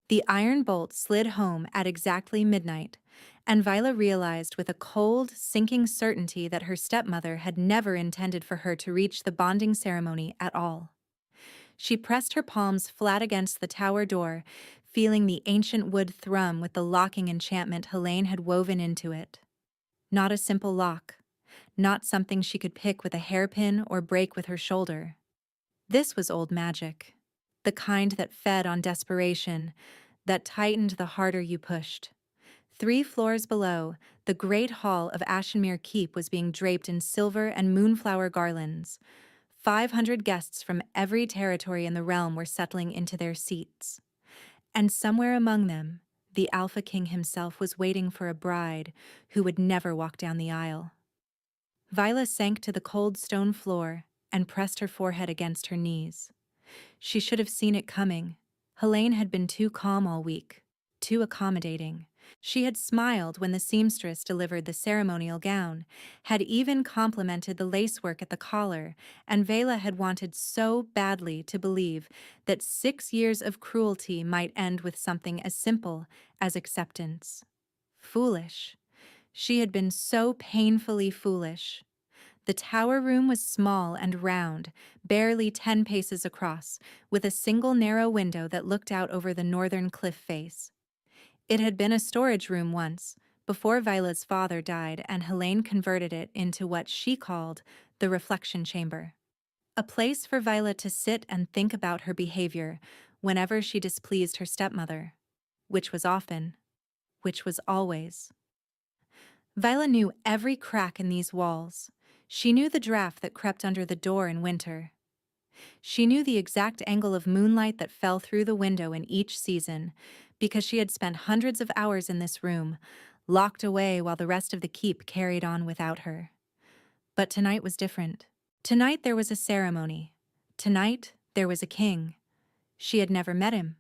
The iron bolt slid home at exactly midnight, and Vaela realized with a cold, sinking certainty that her stepmother had never intended for her to reach the bonding ceremony at all. She pressed her palms flat against the tower door, feeling the ancient wood thrum with the locking enchantment Helaine had woven into it. Not a simple lock, not something she could pick with a hairpin or break with her shoulder. This was old magic, the kind that fed on desperation, that tightened the harder you pushed. 3 floors below, the great hall of Ashenmere Keep was being draped in silver and moonflower garlands. 500 guests from every territory in the realm were settling into their seats. And somewhere among them, the Alpha King himself was waiting for a bride who would never walk down the aisle. Vaela sank to the cold stone floor and pressed her forehead against her knees. She should have seen it coming. Helaine had been too calm all week, too accommodating. She had smiled when the seamstress delivered the ceremonial gown, had even complimented the lacework at the collar, and Vaela had wanted so badly to believe that 6 years of cruelty might end with something as simple as acceptance. Foolish. She had been so painfully foolish. The tower room was small and round, barely 10 paces across, with a single narrow window that looked out over the northern cliff face. It had been a storage room once, before Vaela's father died, and Helaine converted it into what she called the reflection chamber. A place for Vaela to sit and think about her behavior whenever she displeased her stepmother. Which was often. Which was always. Vaela knew every crack in these walls. She knew the draft that crept under the door in winter. She knew the exact angle of moonlight that fell through the window in each season, because she had spent hundreds of hours in this room, locked away while the rest of the keep carried on without her. But tonight was different. Tonight there was a ceremony. Tonight there was a king. She had never met him.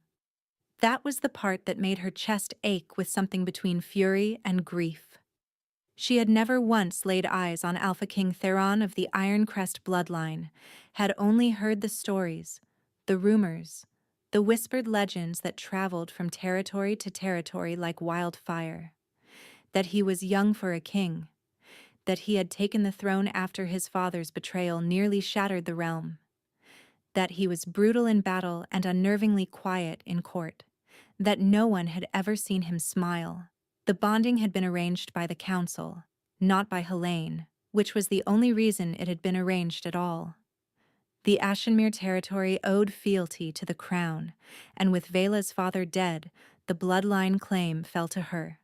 That was the part that made her chest ache with something between fury and grief. She had never once laid eyes on Alpha King Theron of the Iron Crest bloodline, had only heard the stories, the rumors, the whispered legends that traveled from territory to territory like wildfire. That he was young for a king, that he had taken the throne after his father's betrayal nearly shattered the realm, that he was brutal in battle and unnervingly quiet in court, that no one had ever seen him smile. The bonding had been arranged by the council, not by Helaine, which was the only reason it had been arranged at all. The Ashenmere territory owed fealty to the crown, and with Vaela's father dead, the bloodline claim fell to her.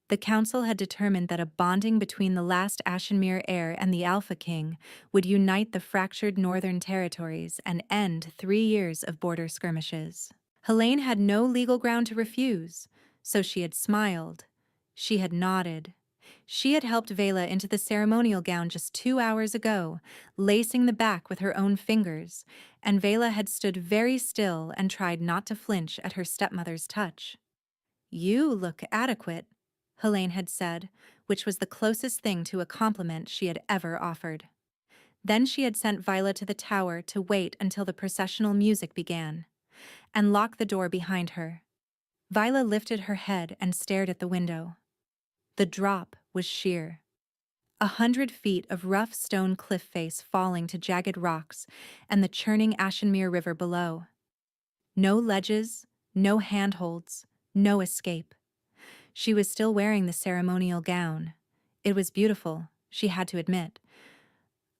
The council had determined that a bonding between the last Ashenmere heir and the Alpha King would unite the fractured northern territories and end 3 years of border skirmishes. Helaine had no legal ground to refuse, so she had smiled. She had nodded. She had helped Vaela into the ceremonial gown just 2 hours ago, lacing the back with her own fingers, and Vaela had stood very still and tried not to flinch at her stepmother's touch. "You look adequate," Helaine had said, which was the closest thing to a compliment she had ever offered. Then she had sent Vaela to the tower to wait until the processional music began, and lock the door behind her. Vaela lifted her head and stared at the window. The drop was sheer. 100 feet of rough stone cliff face falling to jagged rocks and the churning Ashenmere River below. No ledges, no handholds, no escape. She was still wearing the ceremonial gown. It was beautiful, she had to admit.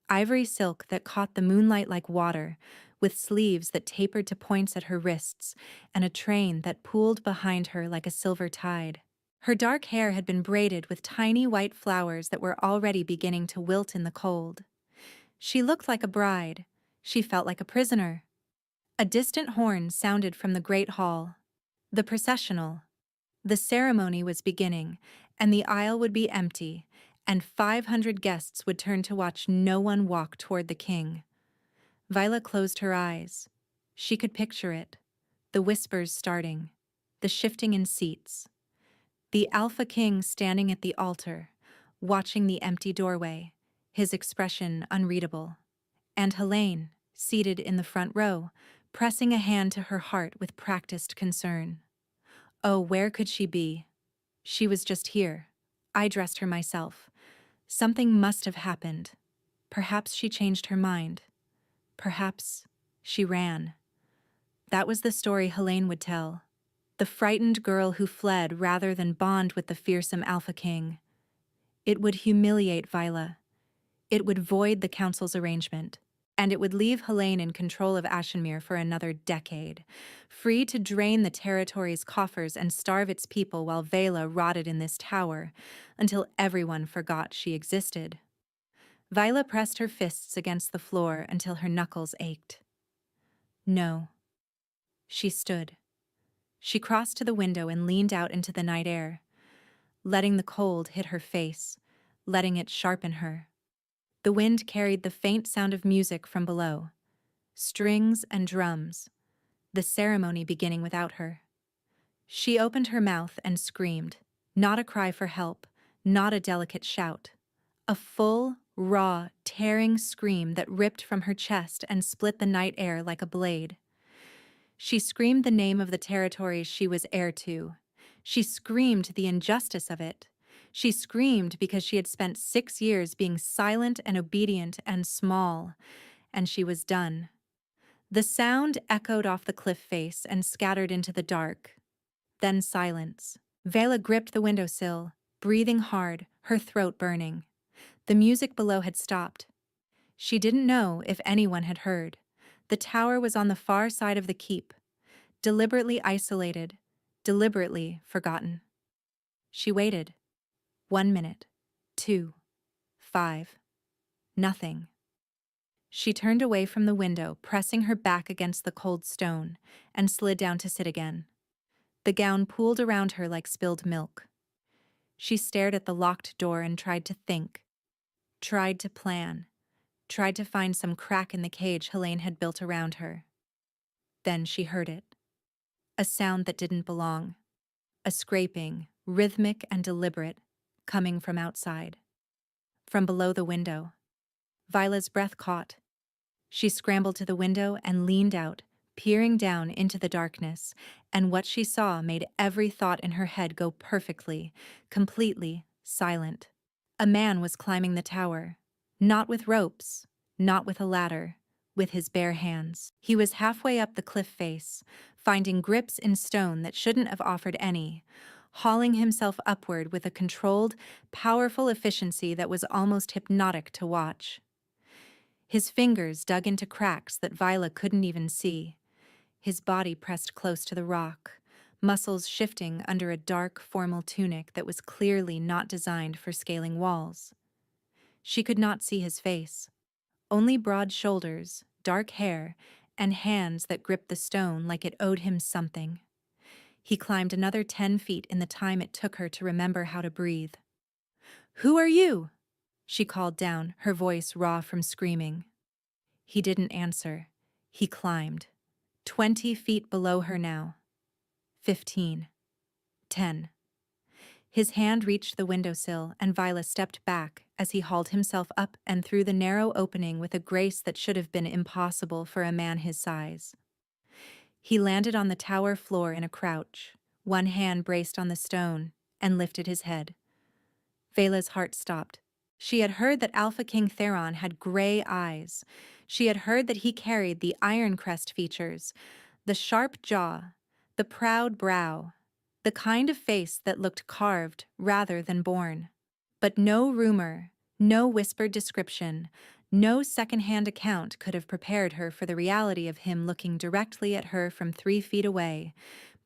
Ivory silk that caught the moonlight like water, with sleeves that tapered to points at her wrists, and a train that pooled behind her like a silver tide. Her dark hair had been braided with tiny white flowers that were already beginning to wilt in the cold. She looked like a bride. She felt like a prisoner. A distant horn sounded from the great hall. The processional. The ceremony was beginning, and the aisle would be empty, and 500 guests would turn to watch no one walk toward the king. Vaela closed her eyes. She could picture it. The whispers starting. The shifting in seats. The Alpha King standing at the altar, watching the empty doorway, his expression unreadable. And Helaine, seated in the front row, pressing a hand to her heart with practiced concern. Oh, where could she be? She was just here. I dressed her myself. Something must have happened. Perhaps she changed her mind. Perhaps she ran. That was the story Helaine would tell. The frightened girl who fled rather than bond with the fearsome Alpha King. It would humiliate Vaela. It would void the council's arrangement. And it would leave Helaine in control of Ashenmere for another decade, free to drain the territory's coffers and starve its people while Vaela rotted in this tower, until everyone forgot she existed. Vaela pressed her fists against the floor until her knuckles ached. No. She stood. She crossed to the window and leaned out into the night air, letting the cold hit her face, letting it sharpen her. The wind carried the faint sound of music from below, strings and drums, the ceremony beginning without her. She opened her mouth and screamed, not a cry for help, not a delicate shout. A full, raw, tearing scream that ripped from her chest and split the night air like a blade. She screamed the name of the territory she was heir to. She screamed the injustice of it. She screamed because she had spent 6 years being silent and obedient and small, and she was done. The sound echoed off the cliff face and scattered into the dark. Then silence. Vaela gripped the windowsill, breathing hard, her throat burning. The music below had stopped. She didn't know if anyone had heard. The tower was on the far side of the keep, deliberately isolated, deliberately forgotten. She waited. 1 minute, 2, 5. Nothing. She turned away from the window, pressing her back against the cold stone, and slid down to sit again. The gown pooled around her like spilled milk. She stared at the locked door and tried to think, tried to plan, tried to find some crack in the cage Helaine had built around her. Then she heard it. A sound that didn't belong. A scraping, rhythmic and deliberate, coming from outside. From below the window. Vaela's breath caught. She scrambled to the window and leaned out, peering down into the darkness, and what she saw made every thought in her head go perfectly, completely silent. A man was climbing the tower. Not with ropes, not with a ladder, with his bare hands. He was halfway up the cliff face, finding grips in stone that shouldn't have offered any, hauling himself upward with a controlled, powerful efficiency that was almost hypnotic to watch. His fingers dug into cracks that Vaela couldn't even see. His body pressed close to the rock, muscles shifting under a dark, formal tunic that was clearly not designed for scaling walls. She could not see his face. Only broad shoulders, dark hair, and hands that gripped the stone like it owed him something. He climbed another 10 feet in the time it took her to remember how to breathe. "Who are you?" she called down, her voice raw from screaming. He didn't answer. He climbed. 20 feet below her now. 15. 10. His hand reached the windowsill, and Vaela stepped back as he hauled himself up and through the narrow opening with a grace that should have been impossible for a man his size. He landed on the tower floor in a crouch, one hand braced on the stone, and lifted his head. Vaela's heart stopped. She had heard that Alpha King Theron had gray eyes. She had heard that he carried the Iron Crest features, the sharp jaw, the proud brow, the kind of face that looked carved rather than born. But no rumor, no whispered description, no second-hand account could have prepared her for the reality of him looking directly at her from 3 feet away,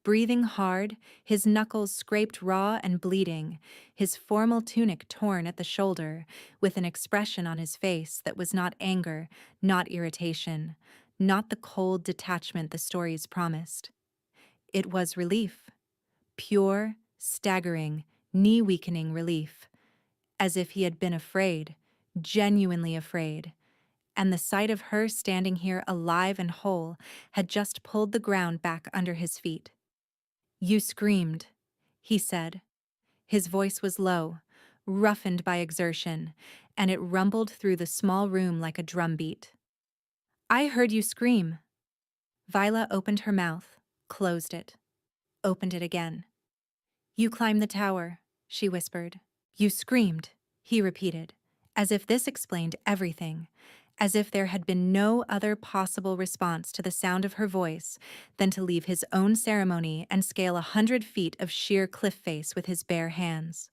breathing hard, his knuckles scraped raw and bleeding, his formal tunic torn at the shoulder, with an expression on his face that was not anger, not irritation, not the cold detachment the stories promised. It was relief. Pure, staggering, knee-weakening relief. As if he had been afraid, genuinely afraid, and the sight of her standing here alive and whole had just pulled the ground back under his feet. "You screamed," he said. His voice was low, roughened by exertion, and it rumbled through the small room like a drumbeat. "I heard you scream." Vaela opened her mouth, closed it. opened it again. "You climbed the tower," she whispered. "You screamed," he repeated, as if this explained everything, as if there had been no other possible response to the sound of her voice than to leave his own ceremony and scale 100 feet of sheer cliff face with his bare hands.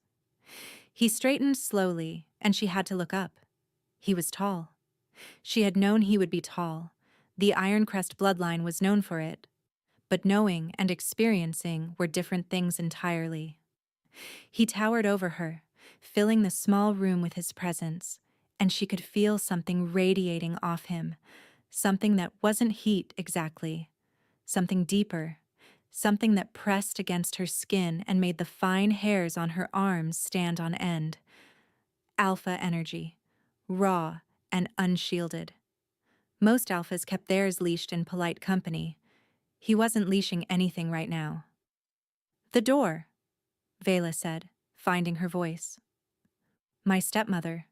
He straightened slowly, and she had to look up. He was tall. She had known he would be tall. The Ironcrest bloodline was known for it. But knowing and experiencing were different things entirely. He towered over her, filling the small room with his presence, and she could feel something radiating off him, something that wasn't heat exactly, something deeper, something that pressed against her skin and made the fine hairs on her arms stand on end. Alpha energy, raw and unshielded. Most alphas kept theirs leashed in polite company. He wasn't leashing anything right now. "The door," Vaela said, finding her voice. "My stepmother."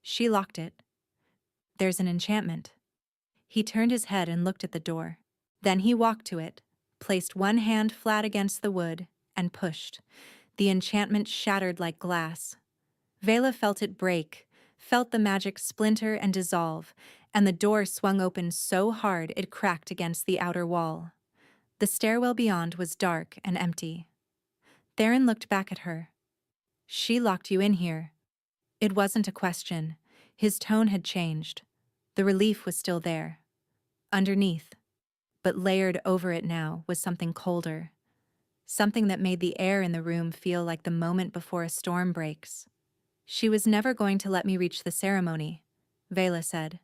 She locked it. "There's an enchantment." He turned his head and looked at the door. Then he walked to it, placed one hand flat against the wood, and pushed. The enchantment shattered like glass. Vaela felt it break, felt the magic splinter and dissolve, and the door swung open so hard it cracked against the outer wall. The stairwell beyond was dark and empty. Theron looked back at her. "She locked you in here." It wasn't a question. His tone had changed. The relief was still there. Underneath, but layered over it now, was something colder. Something that made the air in the room feel like the moment before a storm breaks. "She was never going to let me reach the ceremony," Vaela said.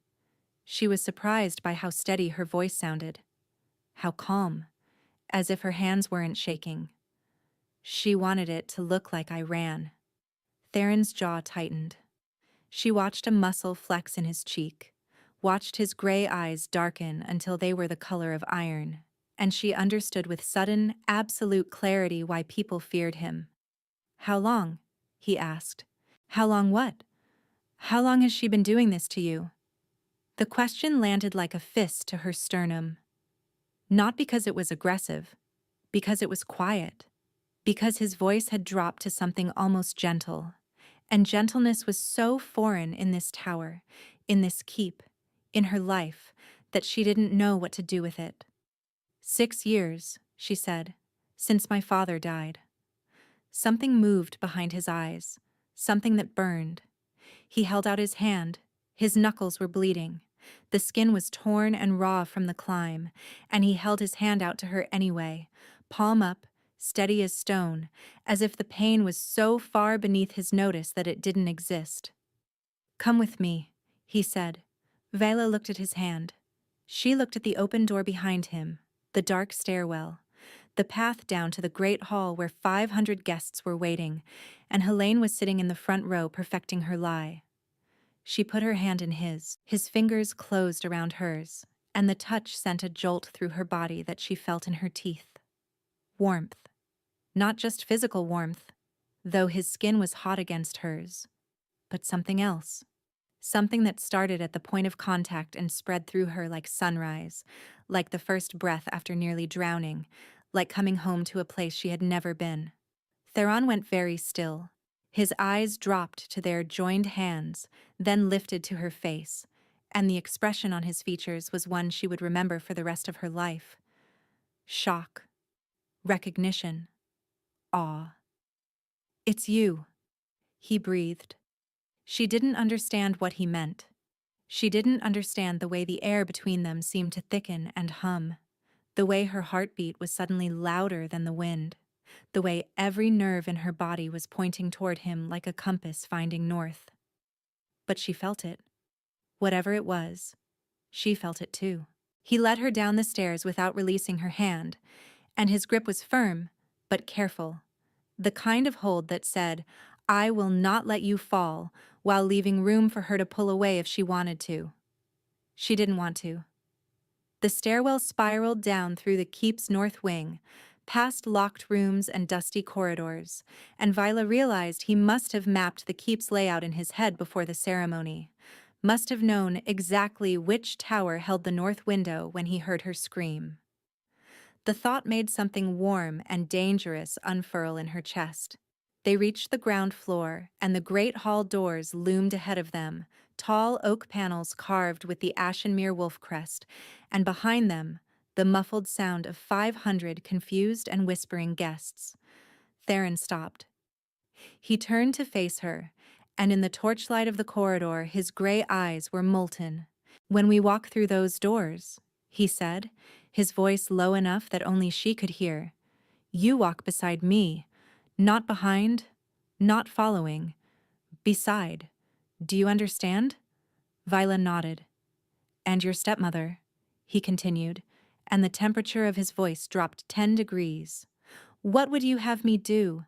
She was surprised by how steady her voice sounded. How calm, as if her hands weren't shaking. "She wanted it to look like I ran." Theron's jaw tightened. She watched a muscle flex in his cheek, watched his gray eyes darken until they were the color of iron, and she understood with sudden, absolute clarity why people feared him. "How long?" he asked. "How long what? How long has she been doing this to you?" The question landed like a fist to her sternum. Not because it was aggressive, because it was quiet, because his voice had dropped to something almost gentle, and gentleness was so foreign in this tower, in this keep, in her life, that she didn't know what to do with it. 6 years, she said, since my father died. Something moved behind his eyes, something that burned. He held out his hand. His knuckles were bleeding. The skin was torn and raw from the climb, and he held his hand out to her anyway, palm up, steady as stone, as if the pain was so far beneath his notice that it didn't exist. "Come with me," he said. Vaela looked at his hand. She looked at the open door behind him, the dark stairwell, the path down to the great hall where 500 guests were waiting, and Helaine was sitting in the front row perfecting her lie. She put her hand in his fingers closed around hers, and the touch sent a jolt through her body that she felt in her teeth. Warmth. Not just physical warmth, though his skin was hot against hers, but something else. Something that started at the point of contact and spread through her like sunrise, like the first breath after nearly drowning, like coming home to a place she had never been. Theron went very still. His eyes dropped to their joined hands, then lifted to her face, and the expression on his features was one she would remember for the rest of her life. Shock. Recognition. Awe. "It's you," he breathed. She didn't understand what he meant. She didn't understand the way the air between them seemed to thicken and hum, the way her heartbeat was suddenly louder than the wind, the way every nerve in her body was pointing toward him like a compass finding north. But she felt it. Whatever it was, she felt it too. He led her down the stairs without releasing her hand, and his grip was firm, but careful. The kind of hold that said, "I will not let you fall," while leaving room for her to pull away if she wanted to. She didn't want to. The stairwell spiraled down through the keep's north wing, past locked rooms and dusty corridors, and Vaela realized he must have mapped the keep's layout in his head before the ceremony, must have known exactly which tower held the north window when he heard her scream. The thought made something warm and dangerous unfurl in her chest. They reached the ground floor, and the great hall doors loomed ahead of them, tall oak panels carved with the Ashenmere wolf crest, and behind them, the muffled sound of 500 confused and whispering guests. Theron stopped. He turned to face her, and in the torchlight of the corridor his gray eyes were molten. "When we walk through those doors," he said, his voice low enough that only she could hear, "you walk beside me, not behind, not following, beside. Do you understand?" Vaela nodded. "And your stepmother," he continued, and the temperature of his voice dropped 10 degrees. "What would you have me do?"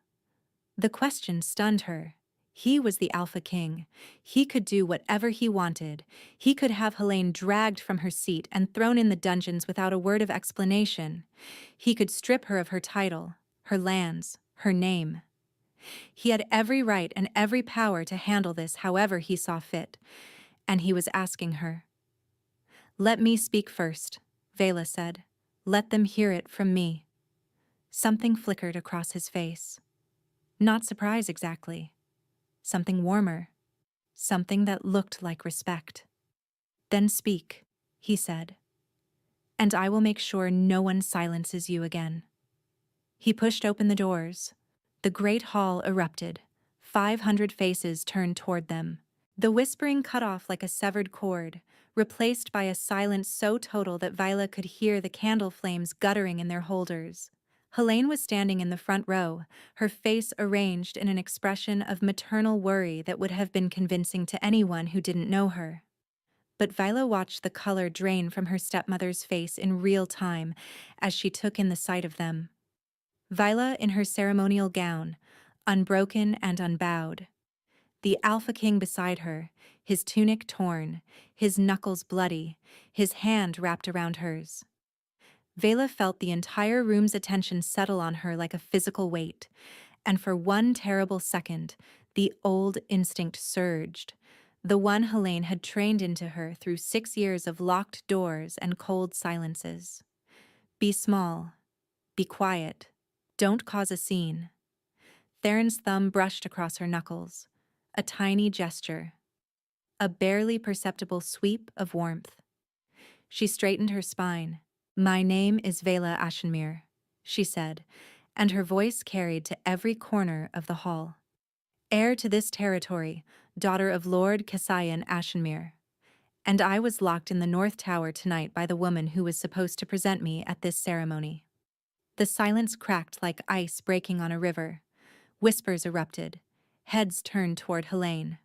The question stunned her. He was the Alpha King. He could do whatever he wanted. He could have Helaine dragged from her seat and thrown in the dungeons without a word of explanation. He could strip her of her title, her lands, her name. He had every right and every power to handle this however he saw fit, and he was asking her. "Let me speak first," Vaela said. "Let them hear it from me." Something flickered across his face. Not surprise exactly. Something warmer. Something that looked like respect. "Then speak," he said, "and I will make sure no one silences you again." He pushed open the doors. The great hall erupted. 500 faces turned toward them. The whispering cut off like a severed cord, replaced by a silence so total that Vaela could hear the candle flames guttering in their holders. Helaine was standing in the front row, her face arranged in an expression of maternal worry that would have been convincing to anyone who didn't know her. But Vaela watched the color drain from her stepmother's face in real time as she took in the sight of them. Vaela in her ceremonial gown, unbroken and unbowed. The Alpha King beside her, his tunic torn, his knuckles bloody, his hand wrapped around hers. Vaela felt the entire room's attention settle on her like a physical weight, and for one terrible second, the old instinct surged, the one Helaine had trained into her through 6 years of locked doors and cold silences. Be small. Be quiet. Don't cause a scene. Theron's thumb brushed across her knuckles, a tiny gesture, a barely perceptible sweep of warmth. She straightened her spine. "My name is Vaela Ashenmere," she said, and her voice carried to every corner of the hall. "Heir to this territory, daughter of Lord Cassian Ashenmere. And I was locked in the North Tower tonight by the woman who was supposed to present me at this ceremony." The silence cracked like ice breaking on a river. Whispers erupted. Heads turned toward Helaine.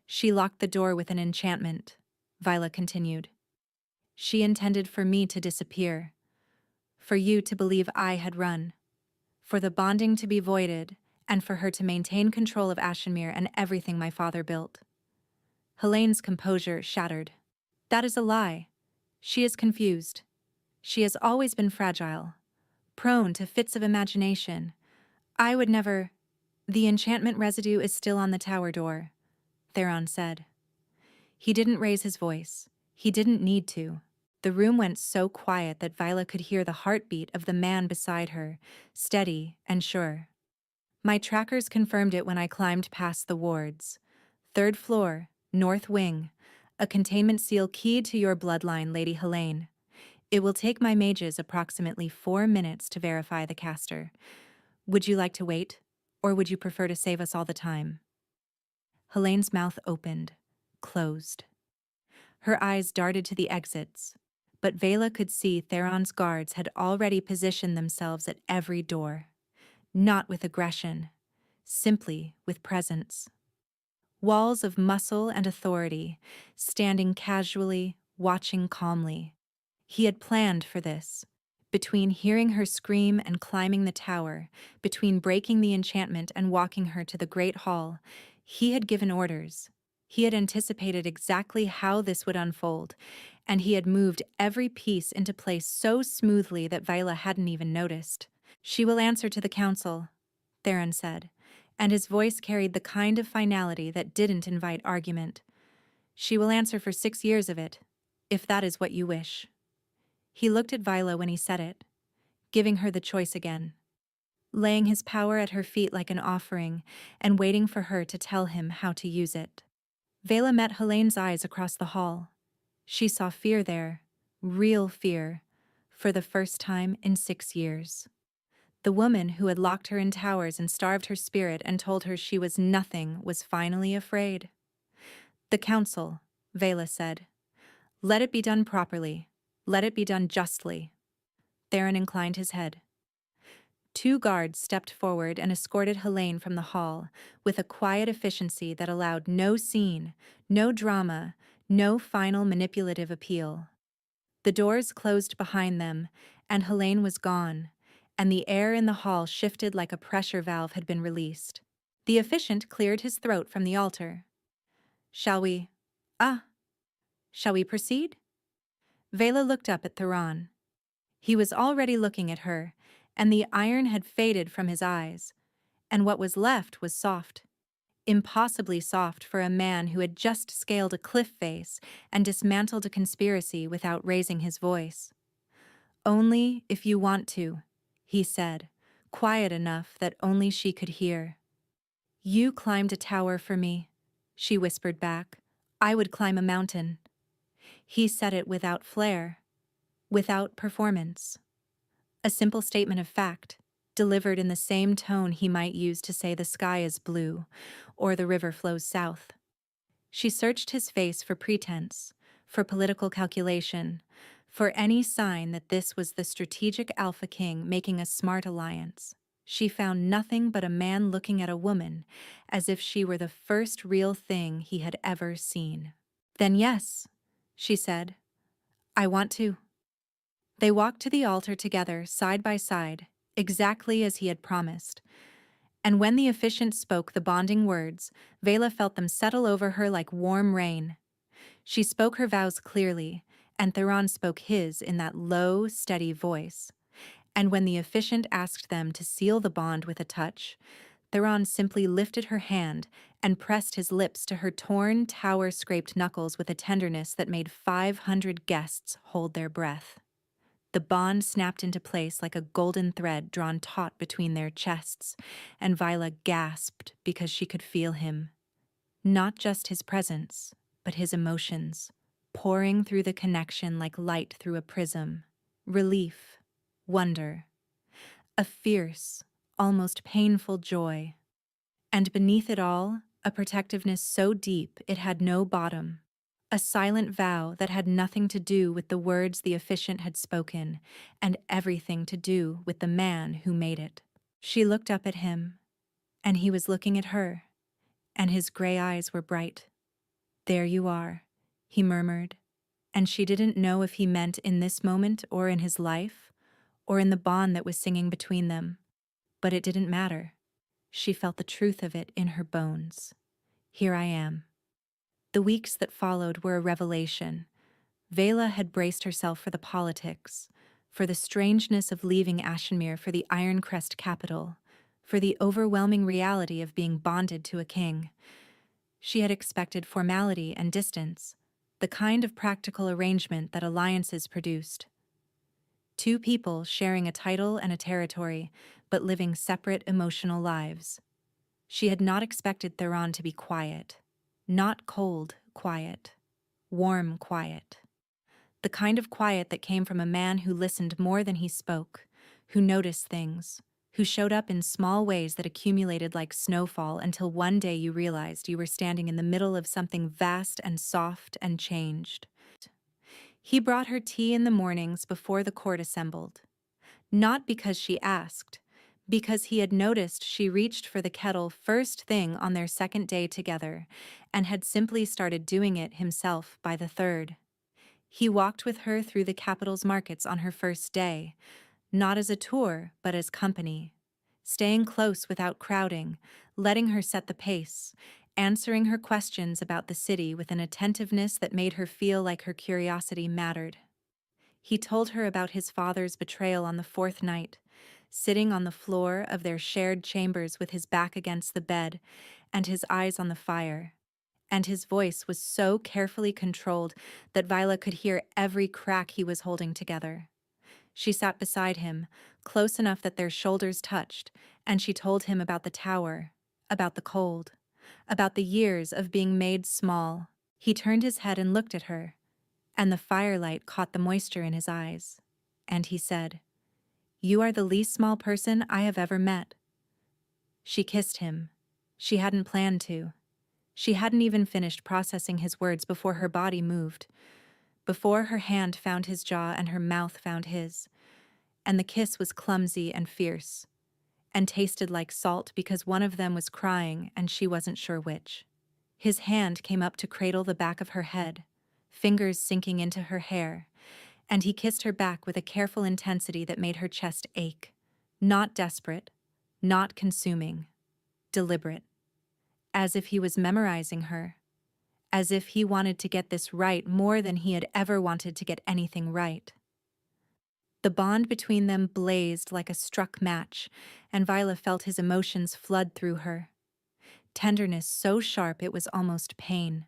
"She locked the door with an enchantment," Vaela continued. "She intended for me to disappear, for you to believe I had run, for the bonding to be voided, and for her to maintain control of Ashenmere and everything my father built." Helaine's composure shattered. "That is a lie. She is confused. She has always been fragile, prone to fits of imagination. I would never—" "The enchantment residue is still on the tower door," Theron said. He didn't raise his voice. He didn't need to. The room went so quiet that Vaela could hear the heartbeat of the man beside her, steady and sure. "My trackers confirmed it when I climbed past the wards. 3rd floor, north wing, a containment seal keyed to your bloodline, Lady Helaine. It will take my mages approximately 4 minutes to verify the caster. Would you like to wait, or would you prefer to save us all the time?" Helaine's mouth opened, closed. Her eyes darted to the exits, but Vaela could see Theron's guards had already positioned themselves at every door. Not with aggression, simply with presence. Walls of muscle and authority, standing casually, watching calmly. He had planned for this. Between hearing her scream and climbing the tower, between breaking the enchantment and walking her to the great hall, he had given orders. He had anticipated exactly how this would unfold, and he had moved every piece into place so smoothly that Vaela hadn't even noticed. "She will answer to the council," Theron said, and his voice carried the kind of finality that didn't invite argument. "She will answer for 6 years of it, if that is what you wish." He looked at Vaela when he said it. giving her the choice again, laying his power at her feet like an offering and waiting for her to tell him how to use it. Vaela met Helaine's eyes across the hall. She saw fear there, real fear, for the first time in 6 years. The woman who had locked her in towers and starved her spirit and told her she was nothing was finally afraid. "The council," Vaela said. "Let it be done properly. Let it be done justly." Theron inclined his head. 2 guards stepped forward and escorted Helaine from the hall, with a quiet efficiency that allowed no scene, no drama, no final manipulative appeal. The doors closed behind them, and Helaine was gone, and the air in the hall shifted like a pressure valve had been released. The officiant cleared his throat from the altar. Shall we proceed?" Vaela looked up at Theron. He was already looking at her, and the iron had faded from his eyes, and what was left was soft. Impossibly soft for a man who had just scaled a cliff face and dismantled a conspiracy without raising his voice. "Only if you want to," he said, quiet enough that only she could hear. "You climbed a tower for me," she whispered back. "I would climb a mountain." He said it without flair, without performance. A simple statement of fact, delivered in the same tone he might use to say the sky is blue or the river flows south. She searched his face for pretense, for political calculation, for any sign that this was the strategic Alpha King making a smart alliance. She found nothing but a man looking at a woman as if she were the first real thing he had ever seen. "Then yes," she said. "I want to." They walked to the altar together, side by side, exactly as he had promised. And when the officiant spoke the bonding words, Vaela felt them settle over her like warm rain. She spoke her vows clearly, and Theron spoke his in that low, steady voice. And when the officiant asked them to seal the bond with a touch, Theron simply lifted her hand and pressed his lips to her torn, tower-scraped knuckles with a tenderness that made 500 guests hold their breath. The bond snapped into place like a golden thread drawn taut between their chests, and Vaela gasped because she could feel him. Not just his presence, but his emotions, pouring through the connection like light through a prism. Relief, wonder, a fierce, almost painful joy. And beneath it all, a protectiveness so deep it had no bottom. A silent vow that had nothing to do with the words the officiant had spoken, and everything to do with the man who made it. She looked up at him, and he was looking at her, and his gray eyes were bright. "There you are," he murmured, and she didn't know if he meant in this moment or in his life, or in the bond that was singing between them. But it didn't matter. She felt the truth of it in her bones. Here I am. The weeks that followed were a revelation. Vaela had braced herself for the politics, for the strangeness of leaving Ashenmere for the Iron Crest capital, for the overwhelming reality of being bonded to a king. She had expected formality and distance, the kind of practical arrangement that alliances produced. 2 people sharing a title and a territory, but living separate emotional lives. She had not expected Theron to be quiet. Not cold quiet, warm quiet. The kind of quiet that came from a man who listened more than he spoke, who noticed things, who showed up in small ways that accumulated like snowfall until one day you realized you were standing in the middle of something vast and soft and changed. He brought her tea in the mornings before the court assembled. Not because she asked, because he had noticed she reached for the kettle first thing on their second day together and had simply started doing it himself by the third. He walked with her through the capital's markets on her first day, not as a tour, but as company, staying close without crowding, letting her set the pace, answering her questions about the city with an attentiveness that made her feel like her curiosity mattered. He told her about his father's betrayal on the 4th night, sitting on the floor of their shared chambers with his back against the bed and his eyes on the fire. And his voice was so carefully controlled that Vaela could hear every crack he was holding together. She sat beside him, close enough that their shoulders touched, and she told him about the tower, about the cold, about the years of being made small. He turned his head and looked at her, and the firelight caught the moisture in his eyes. And he said, "You are the least small person I have ever met." She kissed him. She hadn't planned to. She hadn't even finished processing his words before her body moved, before her hand found his jaw and her mouth found his. And the kiss was clumsy and fierce, and tasted like salt because one of them was crying and she wasn't sure which. His hand came up to cradle the back of her head, fingers sinking into her hair, and he kissed her back with a careful intensity that made her chest ache. Not desperate, not consuming, deliberate. As if he was memorizing her. As if he wanted to get this right more than he had ever wanted to get anything right. The bond between them blazed like a struck match, and Vaela felt his emotions flood through her. Tenderness so sharp it was almost pain.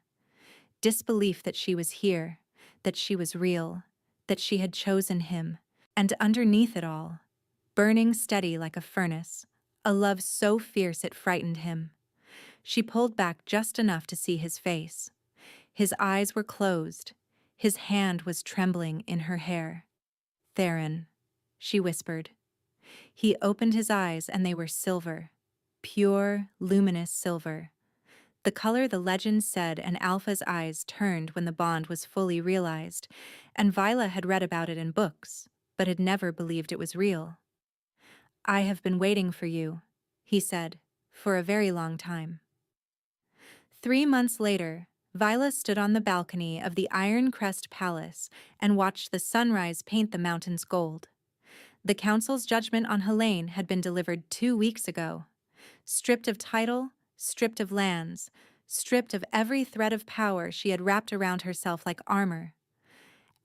Disbelief that she was here, that she was real, that she had chosen him, and underneath it all, burning steady like a furnace, a love so fierce it frightened him. She pulled back just enough to see his face. His eyes were closed. His hand was trembling in her hair. "Theron," she whispered. He opened his eyes and they were silver. Pure, luminous silver. The color the legend said an alpha's eyes turned when the bond was fully realized, and Vaela had read about it in books, but had never believed it was real. "I have been waiting for you," he said, "for a very long time." 3 months later, Vaela stood on the balcony of the Iron Crest Palace and watched the sunrise paint the mountains gold. The council's judgment on Helaine had been delivered 2 weeks ago. Stripped of title, stripped of lands, stripped of every thread of power she had wrapped around herself like armor.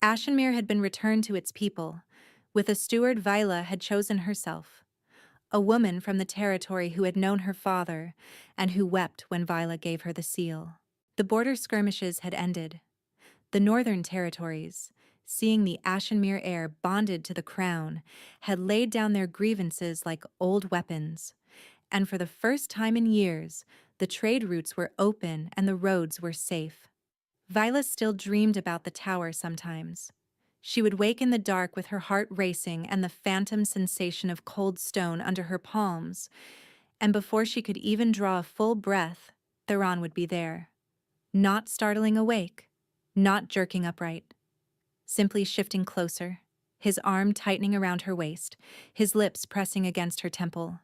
Ashenmere had been returned to its people. With a steward Vaela had chosen herself. A woman from the territory who had known her father and who wept when Vaela gave her the seal. The border skirmishes had ended. The northern territories, seeing the Ashenmere heir bonded to the crown, had laid down their grievances like old weapons, and for the first time in years, the trade routes were open and the roads were safe. Vaela still dreamed about the tower sometimes. She would wake in the dark with her heart racing and the phantom sensation of cold stone under her palms, and before she could even draw a full breath, Theron would be there. Not startling awake, not jerking upright, simply shifting closer, his arm tightening around her waist, his lips pressing against her temple,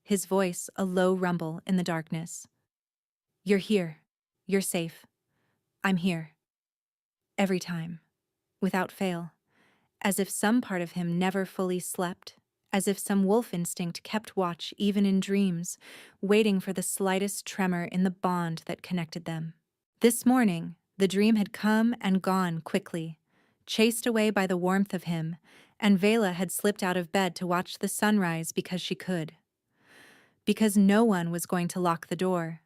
his voice a low rumble in the darkness. "You're here. You're safe. I'm here." Every time, without fail, as if some part of him never fully slept, as if some wolf instinct kept watch even in dreams, waiting for the slightest tremor in the bond that connected them. This morning, the dream had come and gone quickly, chased away by the warmth of him, and Vaela had slipped out of bed to watch the sunrise because she could. Because no one was going to lock the door.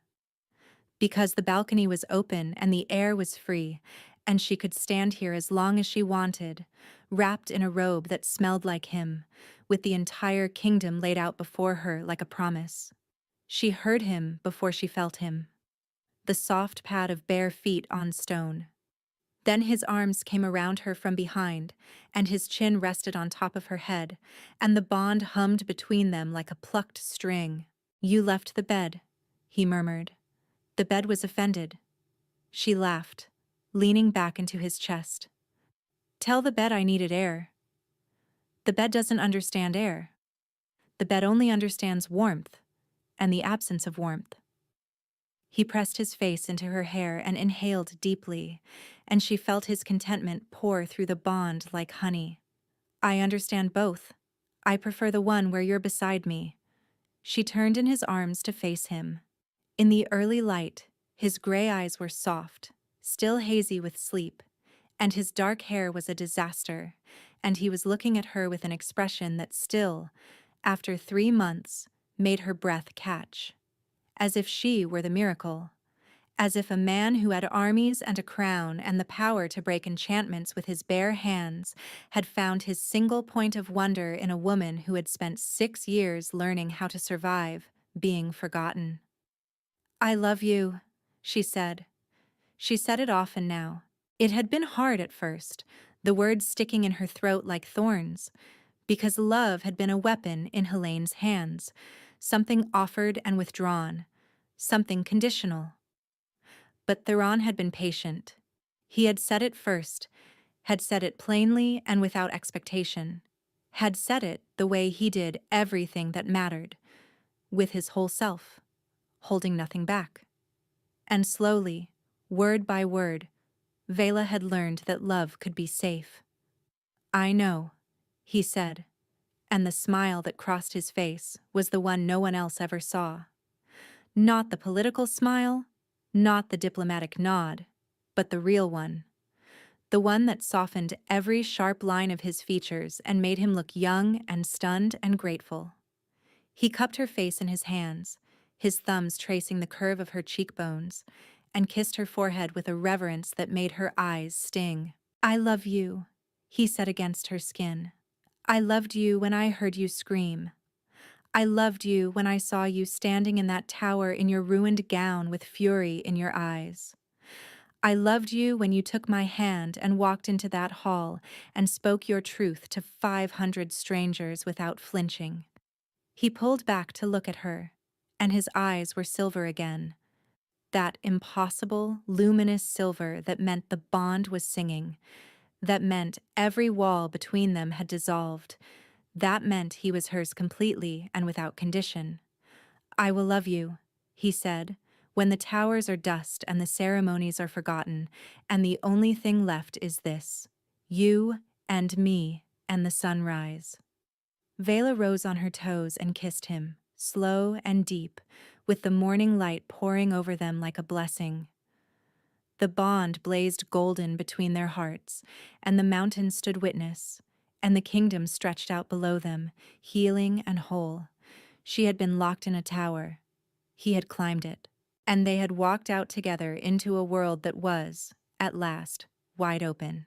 Because the balcony was open and the air was free, and she could stand here as long as she wanted, wrapped in a robe that smelled like him, with the entire kingdom laid out before her like a promise. She heard him before she felt him. The soft pad of bare feet on stone. Then his arms came around her from behind, and his chin rested on top of her head, and the bond hummed between them like a plucked string. "You left the bed," he murmured. The bed was offended. She laughed, leaning back into his chest. "Tell the bed I needed air." "The bed doesn't understand air. The bed only understands warmth, and the absence of warmth." He pressed his face into her hair and inhaled deeply, and she felt his contentment pour through the bond like honey. "I understand both. I prefer the one where you're beside me." She turned in his arms to face him. In the early light, his gray eyes were soft, still hazy with sleep, and his dark hair was a disaster, and he was looking at her with an expression that still, after 3 months, made her breath catch. As if she were the miracle, as if a man who had armies and a crown and the power to break enchantments with his bare hands had found his single point of wonder in a woman who had spent 6 years learning how to survive, being forgotten. "I love you," she said. She said it often now. It had been hard at first, the words sticking in her throat like thorns, because love had been a weapon in Helaine's hands, something offered and withdrawn, something conditional. But Theron had been patient. He had said it first, had said it plainly and without expectation, had said it the way he did everything that mattered, with his whole self, holding nothing back. And slowly, word by word, Vaela had learned that love could be safe. "I know," he said, and the smile that crossed his face was the one no one else ever saw. Not the political smile, not the diplomatic nod, but the real one. The one that softened every sharp line of his features and made him look young and stunned and grateful. He cupped her face in his hands, his thumbs tracing the curve of her cheekbones, and kissed her forehead with a reverence that made her eyes sting. "I love you," he said against her skin. "I loved you when I heard you scream. I loved you when I saw you standing in that tower in your ruined gown with fury in your eyes. I loved you when you took my hand and walked into that hall and spoke your truth to 500 strangers without flinching." He pulled back to look at her, and his eyes were silver again. That impossible, luminous silver that meant the bond was singing, that meant every wall between them had dissolved, that meant he was hers completely and without condition. "I will love you," he said, "when the towers are dust and the ceremonies are forgotten, and the only thing left is this, you and me and the sunrise." Vaela rose on her toes and kissed him, slow and deep, with the morning light pouring over them like a blessing. The bond blazed golden between their hearts, and the mountains stood witness, and the kingdom stretched out below them, healing and whole. She had been locked in a tower. He had climbed it, and they had walked out together into a world that was, at last, wide open.